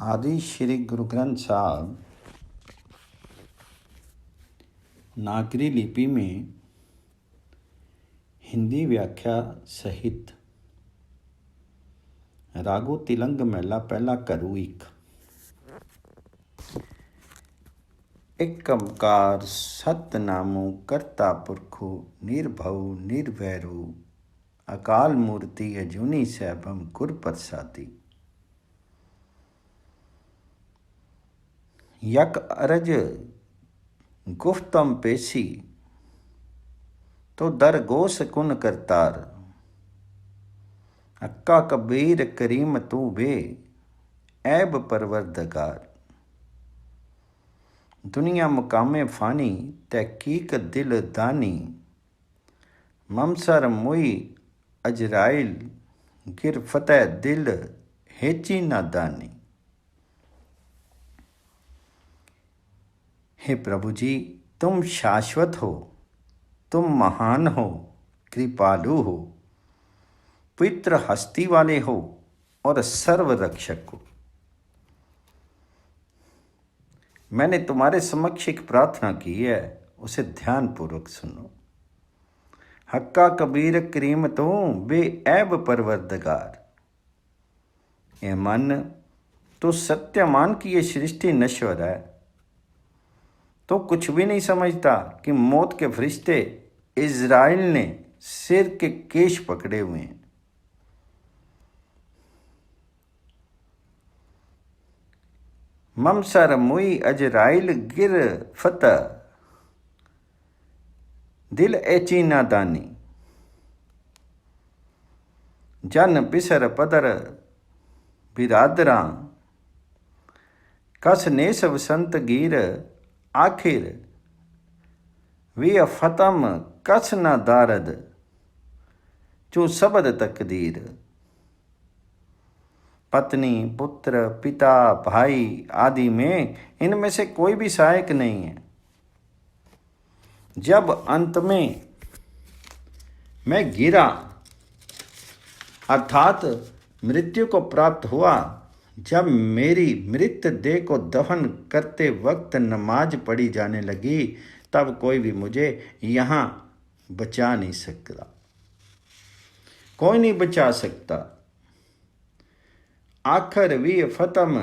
आदि श्री गुरु ग्रंथ साहब नागरी लिपि में हिंदी व्याख्या सहित रागो तिलंग मेला पहला करू एक ओंकार सतनामो करता पुरखो निर्भव निर्वैरो अकाल मूर्ति अजूनी सैभम गुर प्रसादी। यक अरज गुफ्तम पेशी तो दर गोस कुन करतार। अक्का कबीर करीम तू बे ऐब परवरदगार। दुनिया मुकामे फानी तहकीक दिल दानी। ममसर मुई अजराइल गिर फतेह दिल हेची नादानी। हे प्रभु जी, तुम शाश्वत हो, तुम महान हो, कृपालु हो, पवित्र हस्ती वाले हो और सर्वरक्षक हो। मैंने तुम्हारे समक्ष एक प्रार्थना की है, उसे ध्यानपूर्वक सुनो। हक्का कबीर करीम तो बे ऐब परवरदगार। ए मन, तो सत्यमान की ये सृष्टि नश्वर है। तो कुछ भी नहीं समझता कि मौत के फरिश्ते इज़राइल ने सिर के केश पकड़े हुए हैं। ममसर मुई अजराइल गिर फतह दिल एची नादानी। जन पिसर पदर बिरादरा कस नेस वसंत गिर। आखिर वे फतम कस न दारद जो सबद तकदीर। पत्नी, पुत्र, पिता, भाई आदि में इनमें से कोई भी सहायक नहीं है। जब अंत में मैं गिरा अर्थात मृत्यु को प्राप्त हुआ, जब मेरी मृत देह को दफन करते वक्त नमाज पढ़ी जाने लगी, तब कोई भी मुझे यहाँ बचा नहीं सकता, कोई नहीं बचा सकता। आखिर वी फतम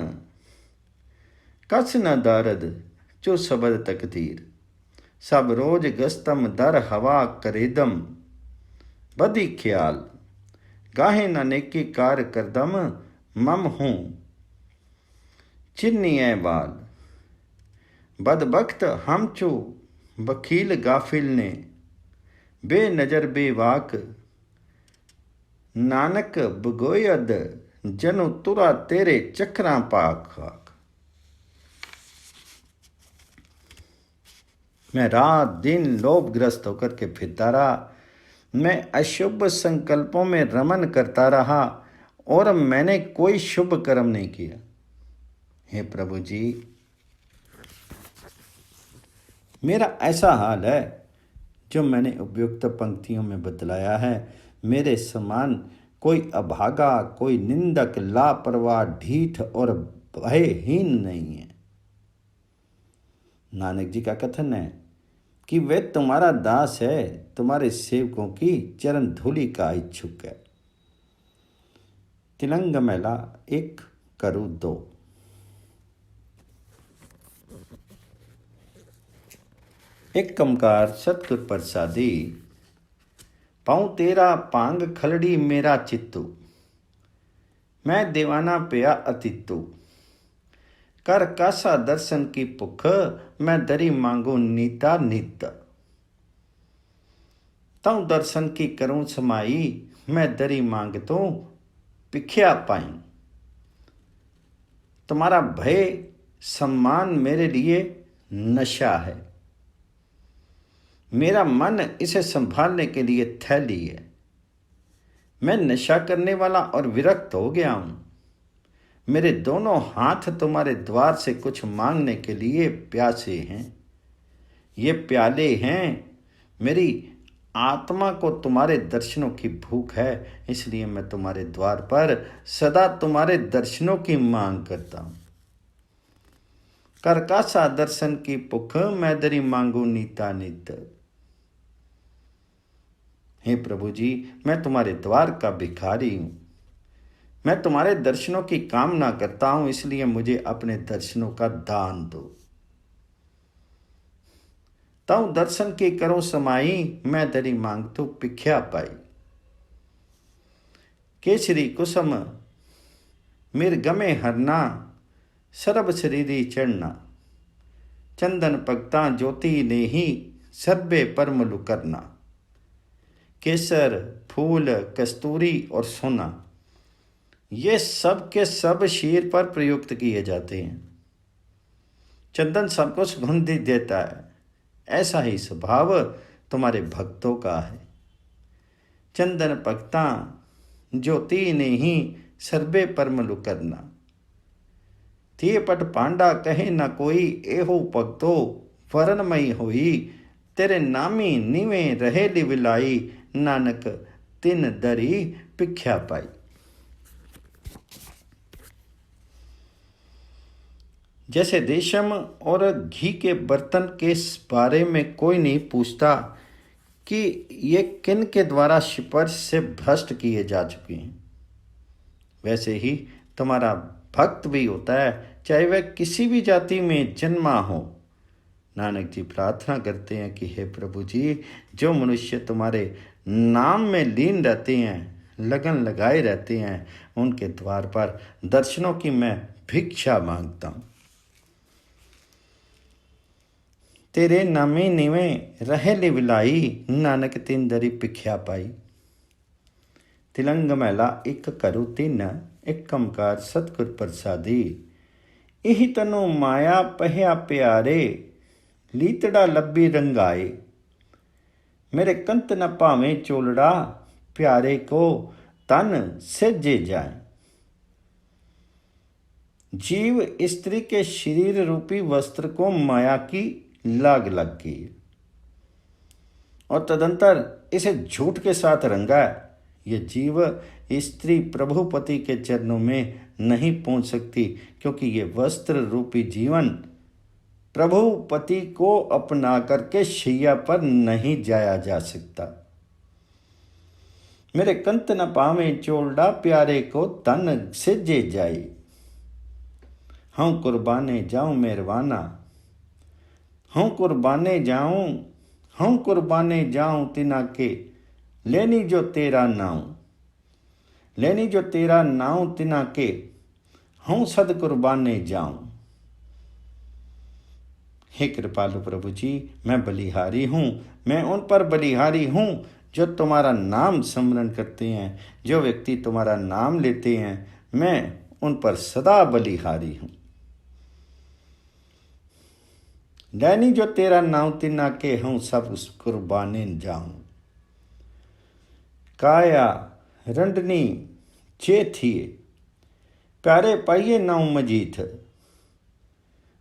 कस न दारद जो सबद तकदीर। सब रोज गस्तम दर हवा करेदम बदी ख्याल। गाहे न नेकी कार करदम मम हूँ चिन्नी ए बाल। बदबख्त हम चो बखील गाफिल ने बेनजर बेवाक। नानक बगोयद जनु तुरा तेरे चक्रा पाक खाक। मैं रात दिन लोभग्रस्त होकर के फिरता रहा। मैं अशुभ संकल्पों में रमन करता रहा और मैंने कोई शुभ कर्म नहीं किया। हे प्रभु जी, मेरा ऐसा हाल है जो मैंने उपयुक्त पंक्तियों में बतलाया है। मेरे समान कोई अभागा, कोई निंदक, लापरवाह, ढीठ और भयहीन नहीं है। नानक जी का कथन है कि वे तुम्हारा दास है, तुम्हारे सेवकों की चरण धूलि का इच्छुक है। तिलंग मेला 1 करू 2। एक ओंकार सतगुर प्रसादी। पाऊँ तेरा पांग खलड़ी मेरा चित्तू। मैं दीवाना पिया अतितु। कर कासा दर्शन की भुख, मैं दरी मांगू नीता नित। तऊ दर्शन की करूँ समाई, मैं दरी मांग तो भिख्या पाई। तुम्हारा भय सम्मान मेरे लिए नशा है। मेरा मन इसे संभालने के लिए थैली है। मैं नशा करने वाला और विरक्त हो गया हूँ। मेरे दोनों हाथ तुम्हारे द्वार से कुछ मांगने के लिए प्यासे हैं। ये प्याले हैं। मेरी आत्मा को तुम्हारे दर्शनों की भूख है, इसलिए मैं तुम्हारे द्वार पर सदा तुम्हारे दर्शनों की मांग करता हूँ। कर कासा दर्शन की भुख, मैं दरी मांगू नीता नित। हे प्रभु जी, मैं तुम्हारे द्वार का भिखारी हूं, मैं तुम्हारे दर्शनों की कामना करता हूं, इसलिए मुझे अपने दर्शनों का दान दो। तऊ दर्शन की करो समाई, मैं दरी मांग तो भिख्या पाई। केसरी कुसुम मिर्गमे हरना, सरब शरीरी चढ़ना। चंदन पगता ज्योति ने ही, सर्बे परम लुकरना। केसर, फूल, कस्तूरी और सोना, ये सब के सब शीर पर प्रयुक्त किए जाते हैं। चंदन सबको सुगंधित देता है, ऐसा ही स्वभाव तुम्हारे भक्तों का है। चंदन पगता ज्योति ने ही, सर्बे परम लुकरना। थिए पट पांडा कहे न कोई, एहो भगतो वरणमयी होई। तेरे नामी निवे रहे लिविलाई, नानक तिन दरी भिख्या पाई। जैसे रेशम और घी के बर्तन के बारे में कोई नहीं पूछता कि ये किन के द्वारा स्पर्श से भ्रष्ट किए जा चुके हैं, वैसे ही तुम्हारा भक्त भी होता है, चाहे वह किसी भी जाति में जन्मा हो। नानक जी प्रार्थना करते हैं कि हे प्रभु जी, जो मनुष्य तुम्हारे नाम में लीन रहते हैं, लगन लगाए रहते हैं, उनके द्वार पर दर्शनों की मैं भिक्षा मांगता हूँ। तेरे नामे निवे रहे लिविलाई, नानक तिन दरी भिख्या पाई। तिलंग महला एक करू तिन, एक कमकार सतगुर प्रसादी। इही तनु माया पहया प्यारे, लीतड़ा लब्बी रंगाए। मेरे कंत न भावें चोलड़ा, प्यारे को तन सेजे जाए। जीव स्त्री के शरीर रूपी वस्त्र को माया की लाग लग गई और तदंतर इसे झूठ के साथ रंगा है। ये जीव स्त्री प्रभुपति के चरणों में नहीं पहुंच सकती, क्योंकि ये वस्त्र रूपी जीवन प्रभुपति को अपना करके शैया पर नहीं जाया जा सकता। मेरे कंत न पावे चोलड़ा, प्यारे को तन सेजे जाए। हूँ कुर्बाने जाऊं मेहरबाना, हूँ कुर्बाने जाऊं, हूँ कुर्बाने जाऊं तिना के, लेनी जो तेरा नाऊं। लेनी जो तेरा नाऊं तिना के, हूँ सद कुर्बाने जाऊं। हे कृपालु प्रभु जी, मैं बलिहारी हूँ, मैं उन पर बलिहारी हूँ जो तुम्हारा नाम स्मरण करते हैं। जो व्यक्ति तुम्हारा नाम लेते हैं, मैं उन पर सदा बलिहारी हूँ। लैनी जो तेरा नाम तिना के, हूँ सब कुर्बाने जाऊं। काया रंडनी जे थिए, प्यारे पाइये नाउ मजीठ।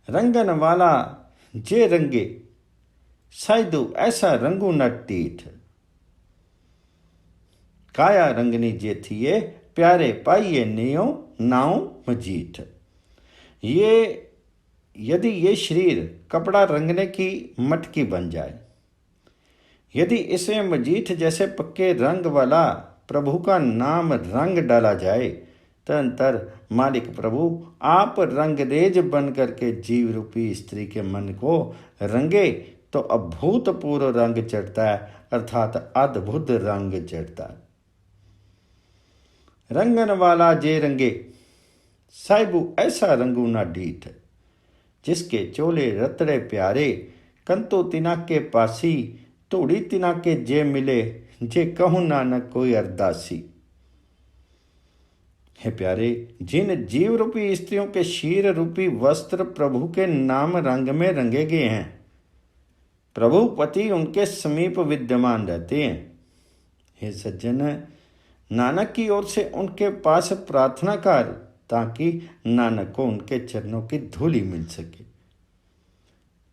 रंगन वाला जे रंगे, साइदू ऐसा रंगू न टीठ। काया रंगनी जे थिए, प्यारे पाइये नेयो नाउ मजीठ। यदि ये शरीर कपड़ा रंगने की मटकी बन जाए, यदि इसमें मजीठ जैसे पक्के रंग वाला प्रभु का नाम रंग डाला जाए, तदंतर मालिक प्रभु आप रंगरेज बन करके जीव रूपी स्त्री के मन को रंगे तो अभूतपूर्व रंग चढ़ता है, अर्थात अद्भुत रंग चढ़ता है। रंगन वाला जे रंगे, साहिबू ऐसा रंगू ना डीठ। जिसके चोले रतड़े प्यारे, कंतो तिना के पासी। धूड़ी तिना के जे मिले, जे कहूँ नानक कोई अरदासी। हे प्यारे, जिन जीव रूपी स्त्रियों के शीर रूपी वस्त्र प्रभु के नाम रंग में रंगे गए हैं, प्रभुपति उनके समीप विद्यमान रहते हैं। हे सज्जन, नानक की ओर से उनके पास प्रार्थना कर, ताकि नानक को उनके चरणों की धूली मिल सके।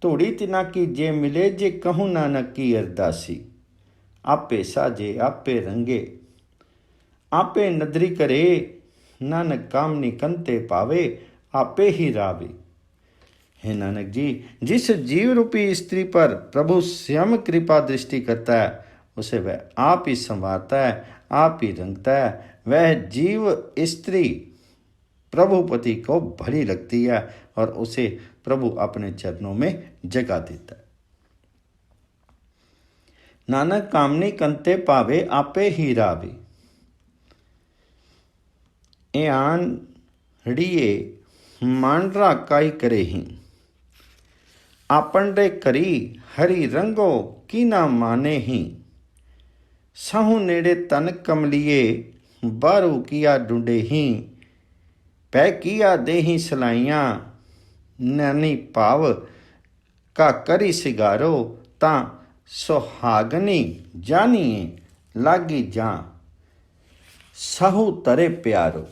धूड़ी तिना की जे मिले, जे कहूँ नानक की अरदासी। आपे साजे आपे रंगे, आपे नदरी करे, नानक कामनी कंते पावे, आपे ही रावे। हे नानक जी, जिस जीव रूपी स्त्री पर प्रभु स्वयं कृपा दृष्टि करता है उसे वह आप ही संवारता है, आप ही रंगता है। वह जीव स्त्री प्रभुपति को भली लगती है और उसे प्रभु अपने चरणों में जगा देता है। नानक कामनी कंते पावे आपे ही रावे। एआन हड़िए मांडरा काई करे ही। आपन रे करी हरि रंगो की ना माने ही। सहु नेड़े तन कमलिए बारू किया ढूंढे ही। पै किया देही सलाइयाँ नैनी भाव का करी सिगारो ता सुहागनी जानिए लागी जा सहु तरे प्यारो।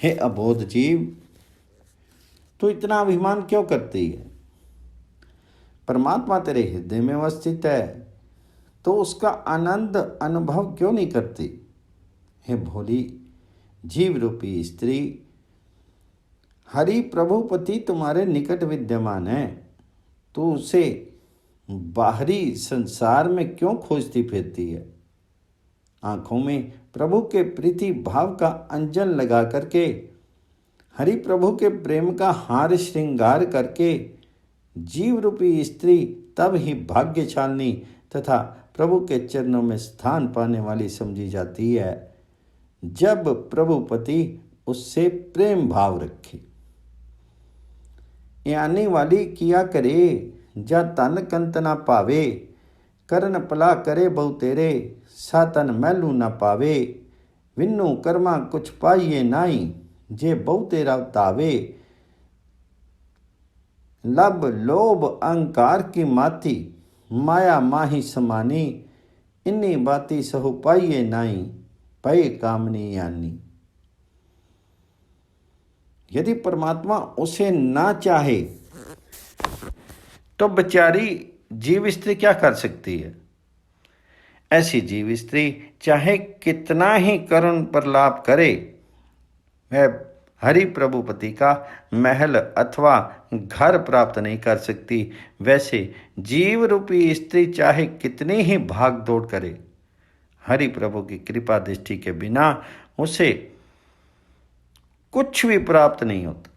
हे अबोध जीव, तू इतना अभिमान क्यों करती है? परमात्मा तेरे हृदय में अवस्थित है तो उसका आनंद अनुभव क्यों नहीं करती? हे भोली जीव रूपी स्त्री, हरि प्रभुपति तुम्हारे निकट विद्यमान है, तो उसे बाहरी संसार में क्यों खोजती फिरती है? आंखों में प्रभु के प्रीति भाव का अंजन लगा करके, हरि प्रभु के प्रेम का हार श्रृंगार करके जीव रूपी स्त्री तब ही भाग्यशालिनी तथा प्रभु के चरणों में स्थान पाने वाली समझी जाती है जब प्रभुपति उससे प्रेम भाव रखे। आने वाली किया करे जा तन कंत ना पावे। करन पला करे बहु तेरे सातन मैलू ना पावे। विन्नु कर्मा कुछ पाइए नाई जे बहु तेरा तावे। लब लोभ अहंकार की माती माया माही समानी। इन्नी बाती सहु पाइए नाई पै कामनी यानी। यदि परमात्मा उसे ना चाहे तो बेचारी जीव स्त्री क्या कर सकती है? ऐसी जीव स्त्री चाहे कितना ही करुण प्रलाप करे, वह हरि प्रभुपति का महल अथवा घर प्राप्त नहीं कर सकती। वैसे जीव रूपी स्त्री चाहे कितनी ही भाग दौड़ करे, हरि प्रभु की कृपा दृष्टि के बिना उसे कुछ भी प्राप्त नहीं होता।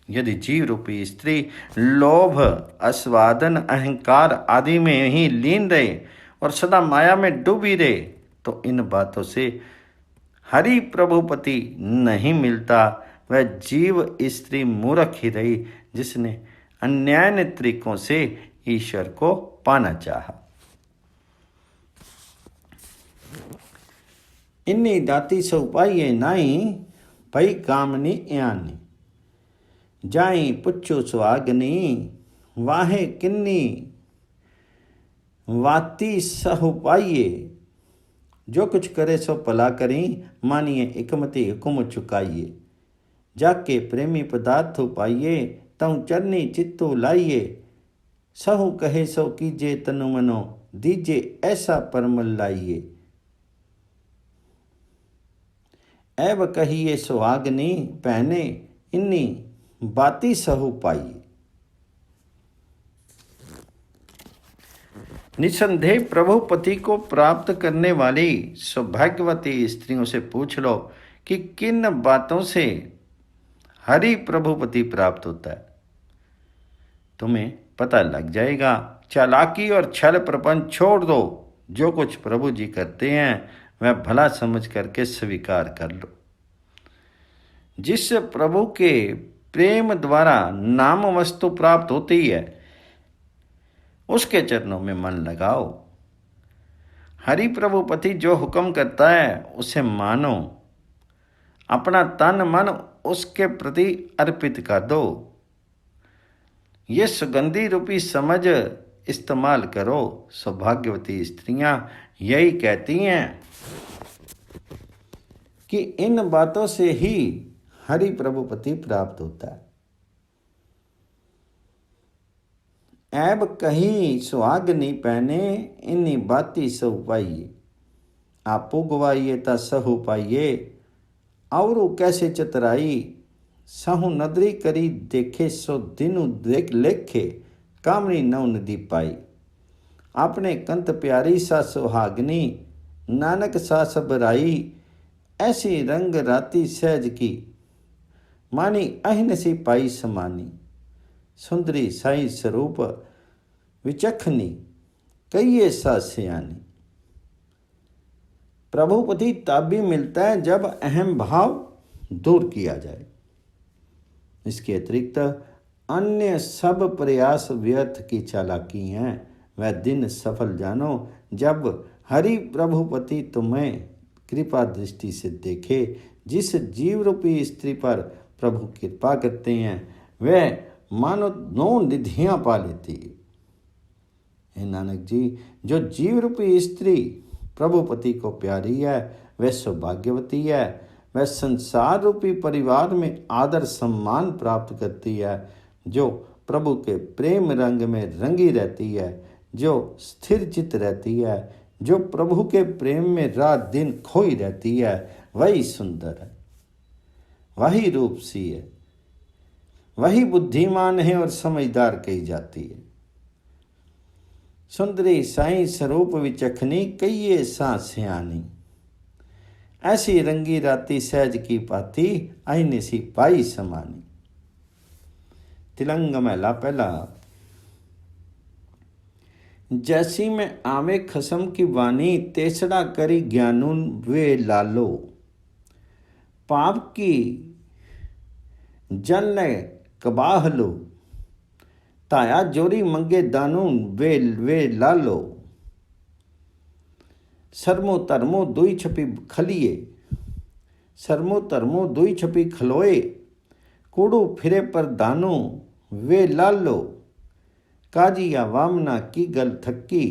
यदि जीव रूपी स्त्री लोभ आस्वादन अहंकार आदि में ही लीन रहे और सदा माया में डूबी रहे तो इन बातों से हरि प्रभुपति नहीं मिलता। वह जीव स्त्री मूर्ख ही रही जिसने अन्याय तरीकों से ईश्वर को पाना चाहा। इन्नी दाती सौ पाइए नाई भई कामनी यानी। जाई पुच्छो सुहागनी वाहे किन्नी वाती सहु पाइए। जो कुछ करे सो भला करी मानिए एकमति हुकुम चुकाइए। जाके प्रेमी पदार्थ पाइए तऊ चरनी चित्तु लाइए। सहु कहे सो कीजे तनु मनो दीजे ऐसा परमल लाइए। ऐब कहिए सुहागनी पहने इन्नी बाती सहु पाइए। निसंदेह प्रभुपति को प्राप्त करने वाली सौभाग्यवती स्त्रियों से पूछ लो कि किन बातों से हरि प्रभुपति प्राप्त होता है। तुम्हें पता लग जाएगा। चालाकी और छल प्रपंच छोड़ दो। जो कुछ प्रभु जी करते हैं वह भला समझ करके स्वीकार कर लो। जिस प्रभु के प्रेम द्वारा नाम वस्तु प्राप्त होती है उसके चरणों में मन लगाओ। हरि प्रभुपति जो हुक्म करता है उसे मानो। अपना तन मन उसके प्रति अर्पित कर दो। ये सुगंधी रूपी समझ इस्तेमाल करो। सौभाग्यवती स्त्रियां यही कहती हैं कि इन बातों से ही हरि प्रभुपति प्राप्त होता है। ऐब कहीं सुहागनी पहने इन्नी बाती सहु पाइए। आपू गवाइए ता सहु पाइए। औरू कैसे चतराई, सहु नदरी करी देखे सो दिनु देख लेखे, कामनी नौ नदी पाई। आपने कंत प्यारी सा सुहागनी, नानक सा सबराई, ऐसी रंग राती सहज की, मानी अहिन सी पाई समानी। सुंदरी साई स्वरूप विचखनी, कहिए सा सियानी। प्रभुपति तब भी मिलता है जब अहम भाव दूर किया जाए। इसके अतिरिक्त अन्य सब प्रयास व्यर्थ की चालाकी हैं। वह दिन सफल जानो जब हरि प्रभुपति तुम्हें कृपा दृष्टि से देखे। जिस जीव रूपी स्त्री पर प्रभु कृपा करते हैं वह मानो 9 निधियां पा लेती है। हे नानक जी, जो जीव रूपी स्त्री प्रभुपति को प्यारी है वह सौभाग्यवती है। वह संसार रूपी परिवार में आदर सम्मान प्राप्त करती है। जो प्रभु के प्रेम रंग में रंगी रहती है, जो स्थिर चित रहती है, जो प्रभु के प्रेम में रात दिन खोई रहती है, वही सुंदर है, वही रूपसी है, वही बुद्धिमान है और समझदार कही जाती है। सुंदरी साई स्वरूप विचखनी, कहिए सा सियानी। ऐसी रंगी राती सहज की पाती, आईने सी पाई समानी। तिलंग महला पहला। जैसी में आवे खसम की वानी, तेसड़ा करी ज्ञानून वे लालो। पाप की जन ने कबाह लो, ताया जोरी मंगे दानून वे लालो। सरमो तरमो दुई छपी खलिए, सरमो तरमो दुई छपी खलोए। कूड़ू फिरे पर दानो वे लालो, काजिया वामना की गल थक्की।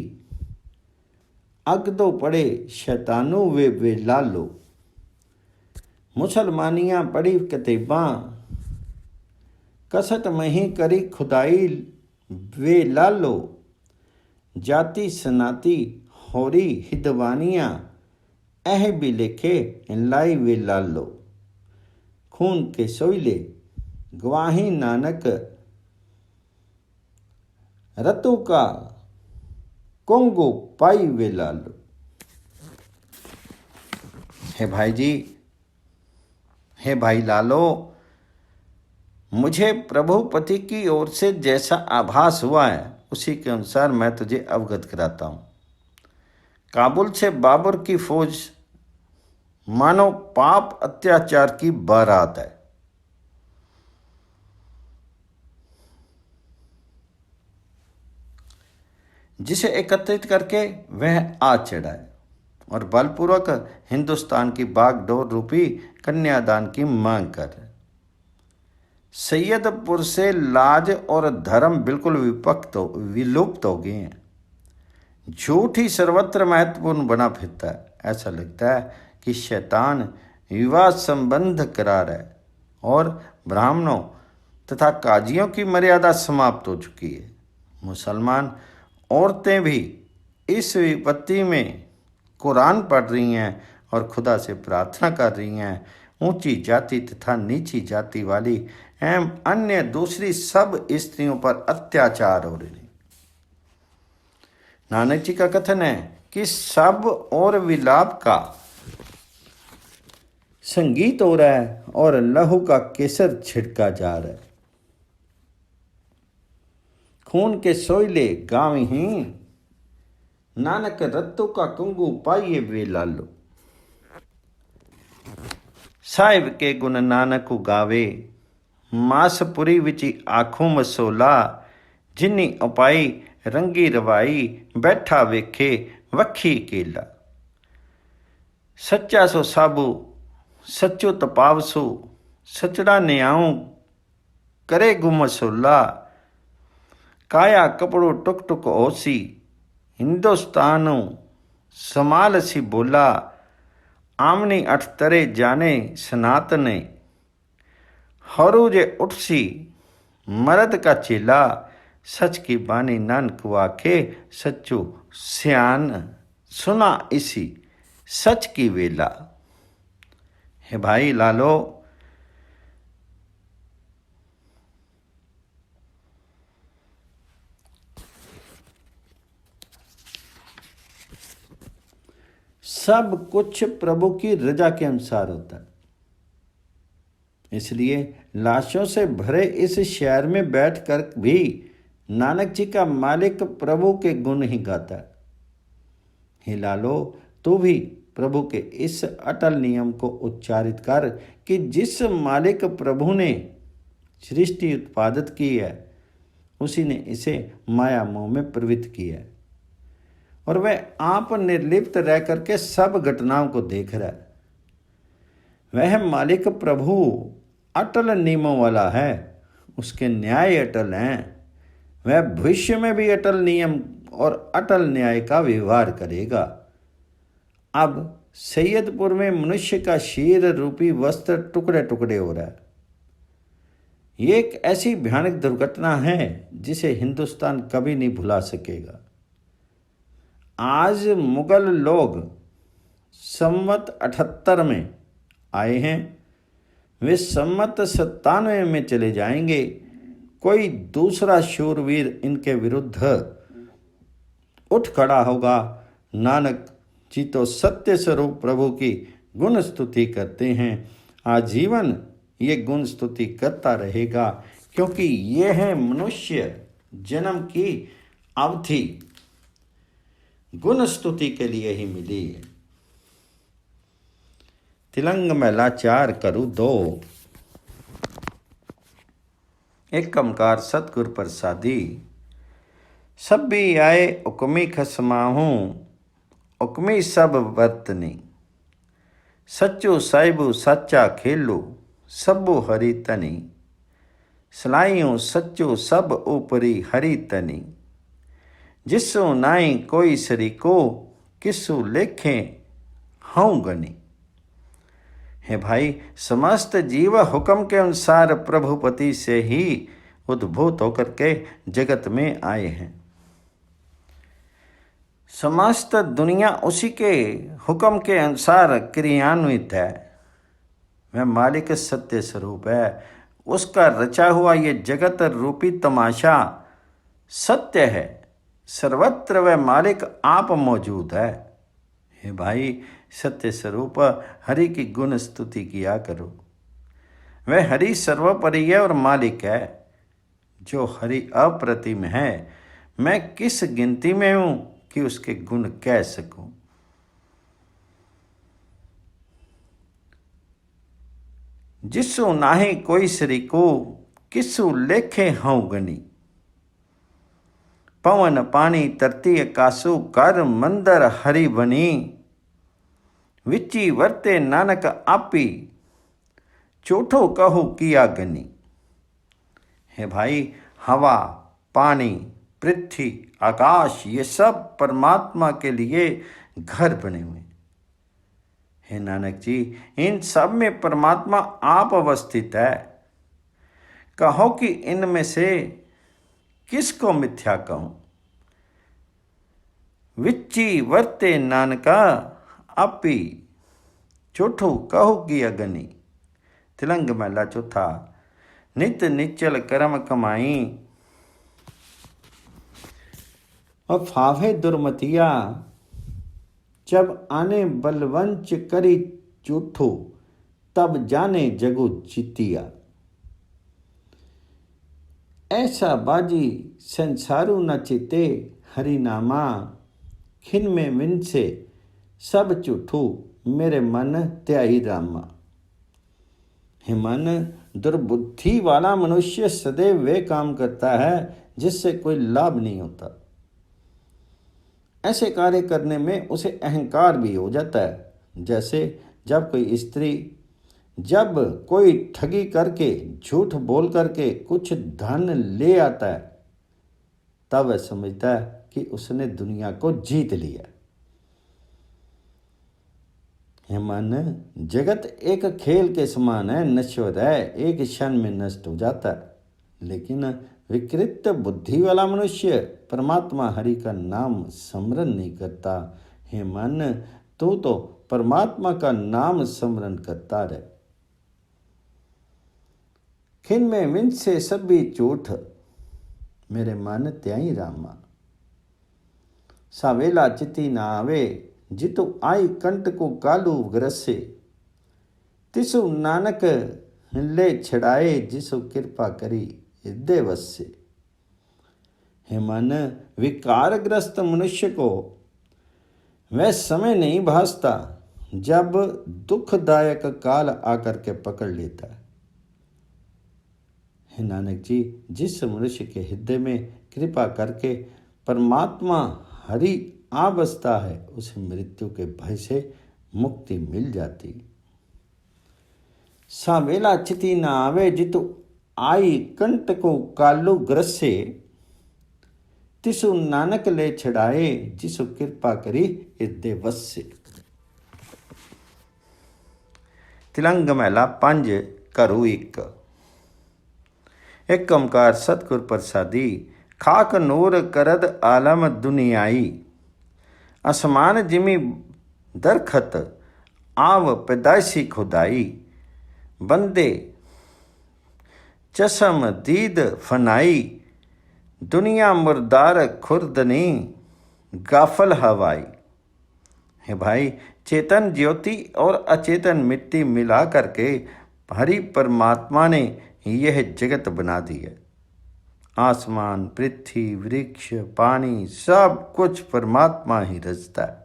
अगदो पड़े शैतानू वे लालो। मुसलमानियाँ पढ़ी किताबां, कसट मही करी खुदाई वे लालो। जाति सनाती होरी हिदवानियाँ, ऐह भी लिखे लाई वे लालो। खून के सोइले गवाही नानक, रतु का कोंगो पाई वे लालो। हे भाई जी, हे भाई लालो, मुझे प्रभुपति की ओर से जैसा आभास हुआ है उसी के अनुसार मैं तुझे अवगत कराता हूँ। काबुल से बाबर की फौज मानो पाप अत्याचार की बारात है। जिसे एकत्रित करके वह आ चढ़ा है और बलपूर्वक हिंदुस्तान की बागडोर रूपी कन्यादान की मांग कर है। सैयदपुर से लाज और धर्म बिल्कुल विलुप्त हो गए हैं। झूठ ही सर्वत्र महत्वपूर्ण बना फिरता है। ऐसा लगता है कि शैतान विवाह संबंध करा रहा है और ब्राह्मणों तथा काजियों की मर्यादा समाप्त हो चुकी है। मुसलमान औरतें भी इस विपत्ति में कुरान पढ़ रही हैं और खुदा से प्रार्थना कर रही हैं। ऊंची जाति तथा नीची जाति वाली एवं अन्य दूसरी सब स्त्रियों पर अत्याचार हो रहे हैं। नानक जी का कथन है कि सब और विलाप का संगीत हो रहा है और लहू का केसर छिड़का जा रहा है। खून के सोइले गावी ही, नानक रत्तों का कंगू पाइए वे लालो। साहिब के गुण नानक गावे, मासपुरी विची आखों मसोला। जिन्नी उपाई रंगी रवाई, बैठा वेखे वखी केला। सच्चा सो साबू सच्चो तपावसो, सचड़ा न्याऊ करे गुमसोला। काया कपड़ो टुक टुक ओसी, हिंदुस्तानों समाल सी बोला। आमनी अठ तरे जाने सनातने, हरू जे उठसी मर्द का चेला। सच की बानी नानक आखे, सच्चो सियान सुना इसी सच की वेला। हे भाई लालो, सब कुछ प्रभु की रजा के अनुसार होता है। इसलिए लाशों से भरे इस शहर में बैठकर भी नानक जी का मालिक प्रभु के गुण ही गाता है। हे लालो, तू भी प्रभु के इस अटल नियम को उच्चारित कर कि जिस मालिक प्रभु ने सृष्टि उत्पादित की है, उसी ने इसे माया मोह में प्रवृत्त किया है और वह आप निर्लिप्त रह करके सब घटनाओं को देख रहा है। वह मालिक प्रभु अटल नियमों वाला है, उसके न्याय अटल हैं। वह भविष्य में भी अटल नियम और अटल न्याय का व्यवहार करेगा। अब सैयदपुर में मनुष्य का शीर रूपी वस्त्र टुकड़े टुकड़े हो रहा है। ये एक ऐसी भयानक दुर्घटना है जिसे हिंदुस्तान कभी नहीं भुला सकेगा। आज मुगल लोग संवत 78 में आए हैं, वे संवत 97 में चले जाएंगे। कोई दूसरा शूरवीर इनके विरुद्ध उठ खड़ा होगा। नानक जी तो सत्य स्वरूप प्रभु की गुण स्तुति करते हैं, आजीवन ये गुण स्तुति करता रहेगा, क्योंकि ये है मनुष्य जन्म की अवधि गुण स्तुति के लिए ही मिली है। तिलंग मैला 4 करु 2। एक कमकार सतगुर प्रसादी। सब भी आए उकमी खसमाहूँ, उकमी सब वर्तनी। सच्चो साहिबू सच्चा खेलू, सबू हरी तनी। सलाइयों सच्चो सब ऊपरी हरी तनी। जिसो नाई कोई सरीको, किसु लेखें हूँ गनी। हे भाई, समस्त जीव हुक्म के अनुसार प्रभुपति से ही उद्भूत होकर के जगत में आए हैं। समस्त दुनिया उसी के हुक्म के अनुसार क्रियान्वित है। वह मालिक सत्य स्वरूप है। उसका रचा हुआ ये जगत रूपी तमाशा सत्य है। सर्वत्र वह मालिक आप मौजूद है। हे भाई, सत्य स्वरूप हरि की गुण स्तुति किया करो। वह हरि सर्वोपरि और मालिक है। जो हरि अप्रतिम है, मैं किस गिनती में हूं कि उसके गुण कह सकूं। जिसु नाहि कोई सरीको, किसु लेखे हूं गनी। पवन पानी तरती आकासु, कर मंदर हरि बनी। विची वर्ते नानक आपी, चोठो कहो किया गनी। हे भाई, हवा, पानी, पृथ्वी, आकाश, ये सब परमात्मा के लिए घर बने हुए। हे नानक जी, इन सब में परमात्मा आप अवस्थित है। कहो कि इनमें से किसको मिथ्या कहूं। विच्ची वर्ते नानका आपी, चोठो कहो की अगनी। तिलंग मैला 4। नित निचल कर्म कमाई, और फावे दुर्मतिया। जब आने बलवंच करी चूठो, तब जाने जगु चितिया। ऐसा बाजी संसारू न चिते, हरि नामा। खिन में विन से सब चूठू, मेरे मन त्याही रामा। हे मन, दुर्बुद्धि वाला मनुष्य सदैव वे काम करता है जिससे कोई लाभ नहीं होता। ऐसे कार्य करने में उसे अहंकार भी हो जाता है। जैसे जब कोई ठगी करके, झूठ बोल करके कुछ धन ले आता है, तब वह समझता है कि उसने दुनिया को जीत लिया। हे मन, जगत एक खेल के समान है, नश्वर है, एक क्षण में नष्ट हो जाता है। लेकिन विकृत बुद्धि वाला मनुष्य परमात्मा हरि का नाम स्मरण नहीं करता। हे मन, तू तो परमात्मा का नाम स्मरण करता रहे। खिन में मिन से सभी चोट, मेरे मन त्याई रामा। सावेला चिति ना आवे, जितु आई कंट को कालू ग्रसे। तिसु नानक ले छड़ाए, जिसु कृपा करी हृदय वसे। हे मन, विकारग्रस्त मनुष्य को वह समय नहीं भासता जब दुखदायक काल आकर के पकड़ लेता है। हे नानक जी, जिस मनुष्य के हृदय में कृपा करके परमात्मा हरि आ बसता है, उसे मृत्यु के भय से मुक्ति मिल जाती। सावेला चिति न आवे, जितु आई कंट को कालू ग्रसे। तिसु नानक ले छड़ाए, जिसु कृपा करी हृदय वसे। तिलंग महला 5 घरू 1। एक ओंकार सतगुर प्रसादी। खाक नूर करद आलम दुनियाई। आसमान जिमी दरखत, आव पैदाइशी खुदाई। बंदे चशम दीद फनाई। दुनिया मुर्दार खुर्दनी, गाफल हवाई। है भाई, चेतन ज्योति और अचेतन मिट्टी मिला करके हरि परमात्मा ने यह जगत बना दी है। आसमान, पृथ्वी, वृक्ष, पानी, सब कुछ परमात्मा ही रचता है।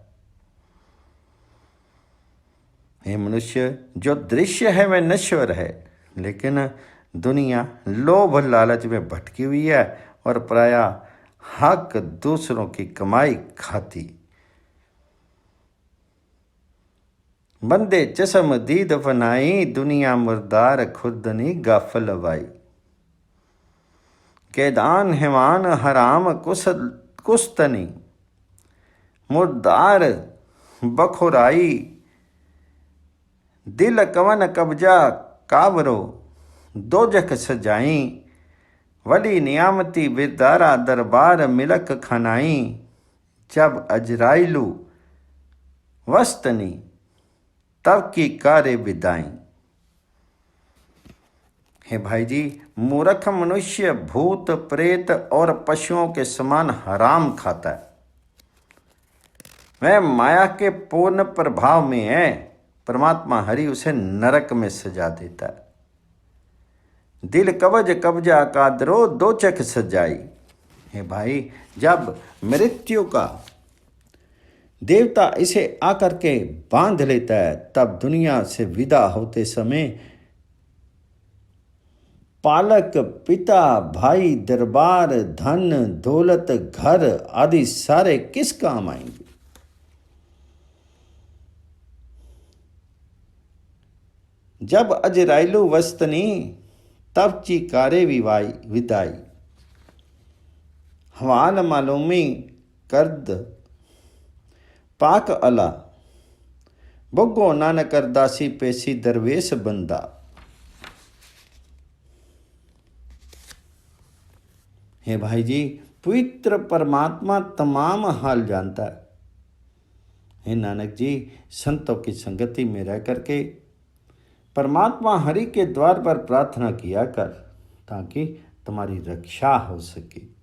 हे मनुष्य, जो दृश्य है वह नश्वर है, लेकिन दुनिया लोभ लालच में भटकी हुई है और प्राय हक दूसरों की कमाई खाती। बंदे चशम दीद फनाई, दुनिया मुर्दार खुर्दनी गाफल हवाई। कैदान हिमान हराम कुस्तनी, मुर्दार बखुराई। दिल कवन कब्जा काबरो, दोजख सजाई। वली नियामती बिरदारा, दरबार मिलक खनाई। जब अजराइलू वस्तनी, तब की कारे विदाई। हे भाई जी, मूर्ख मनुष्य भूत प्रेत और पशुओं के समान हराम खाता है। वह माया के पूर्ण प्रभाव में है। परमात्मा हरि उसे नरक में सजा देता है। दिल कवज कब्जा कादरो, दो चख सजाई। हे भाई, जब मृत्यु का देवता इसे आकर के बांध लेता है, तब दुनिया से विदा होते समय पालक, पिता, भाई, दरबार, धन दौलत, घर आदि सारे किस काम आएंगे। जब अजराइलू वस्तनी, तब चीकारे विदाई। हवाल मालूमी करद पाक अला, बग्गो नानक अरदासी पेशी दरवेश बंदा। हे भाई जी, पवित्र परमात्मा तमाम हाल जानता है। हे नानक जी, संतों की संगति में रह करके परमात्मा हरि के द्वार पर प्रार्थना किया कर, ताकि तुम्हारी रक्षा हो सके।